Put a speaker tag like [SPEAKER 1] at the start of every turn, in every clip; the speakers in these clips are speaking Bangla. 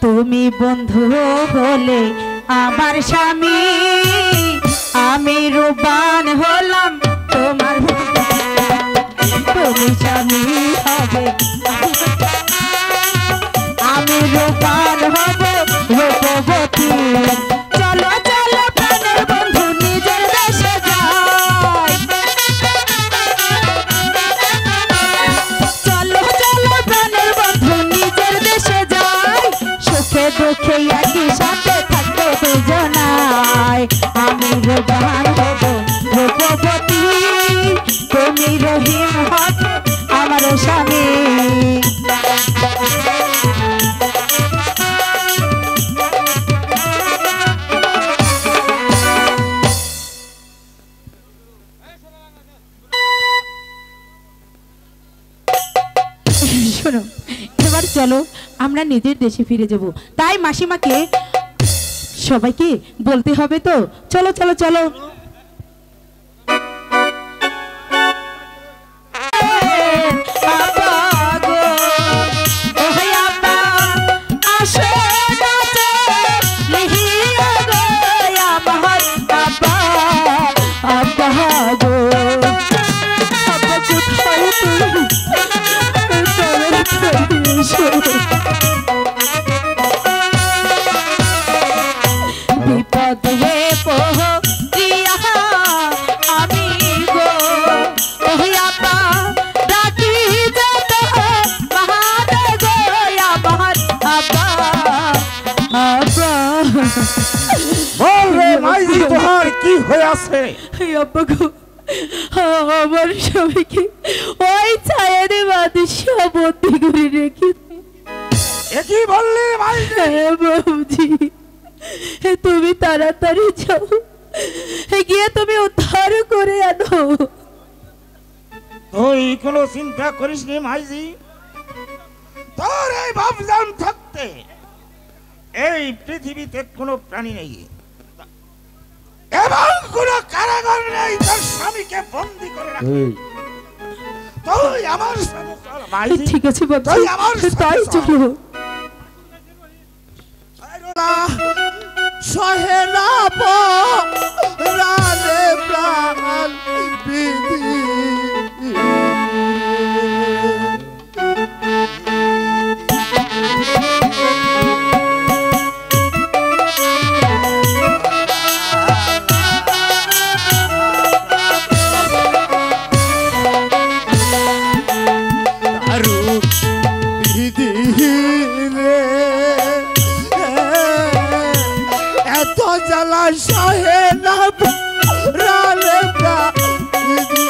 [SPEAKER 1] তুমি বন্ধু হলে আমার স্বামী, আমি রূপবান হলাম তোমার। তুমি স্বামী হবে, আমি রূপবান হব রূপবতী। চলো চলো প্রাণের বন্ধু নিজের দেশে যাই, চলো চলো প্রাণের বন্ধু নিজের দেশে যাই। সুখে দুঃখে একই সাথে থাকবে দুজনায়, আমি রূপবান হব রূপবতী, তুমি রহিম হবে আমার স্বামী। শোনো, এবার চলো আমরা নিজের দেশে ফিরে যাব, তাই মাসিমাকে সবাইকে বলতে হবে তো। চলো চলো চলো। বিপদ হে পোহ দিয়া আমি গো আপা ডাকি যত মহাদে গো আমার আপা আপা।
[SPEAKER 2] বল রে মাইজি, তোমার কি হয়েছে?
[SPEAKER 1] আপা গো, আমার স্বামীকে ওই ছায়ার বাদশা বন্দি করে রেখেছে।
[SPEAKER 2] কি বললি মাইজি?
[SPEAKER 1] বাবুজি, তুমি তাড়াতাড়ি যাও, গিয়ে তুমি উদ্ধার করে আনো।
[SPEAKER 2] তুই কোনো চিন্তা করিস নি মাইজি, তোর এই বাপজান থাকতে এই পৃথিবীতে কোনো প্রাণী নেই এবং কোনো কারাগার নেই তোর স্বামীকে বন্দি করে রাখে। তুই আমার সাথে চল মাইজি।
[SPEAKER 1] ঠিক আছে বাবুজি, তাই চলো।
[SPEAKER 2] সহে না প্রাণে প্রাণ বিধি, জ্বালা সহে না প্রাণে প্রাণ বিধি।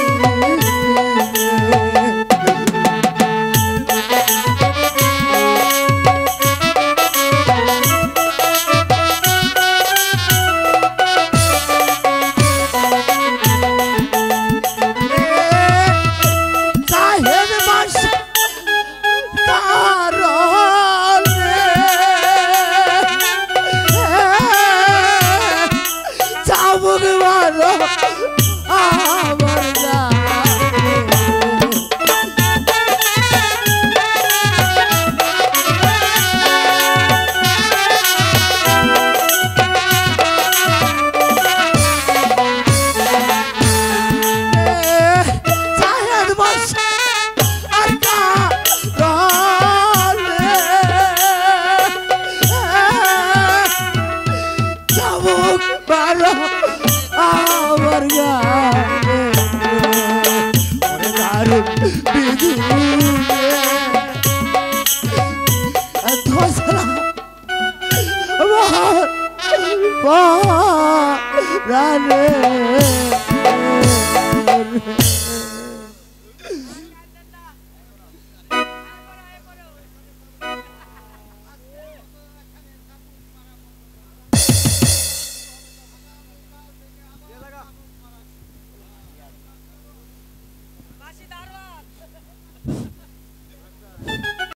[SPEAKER 2] রানে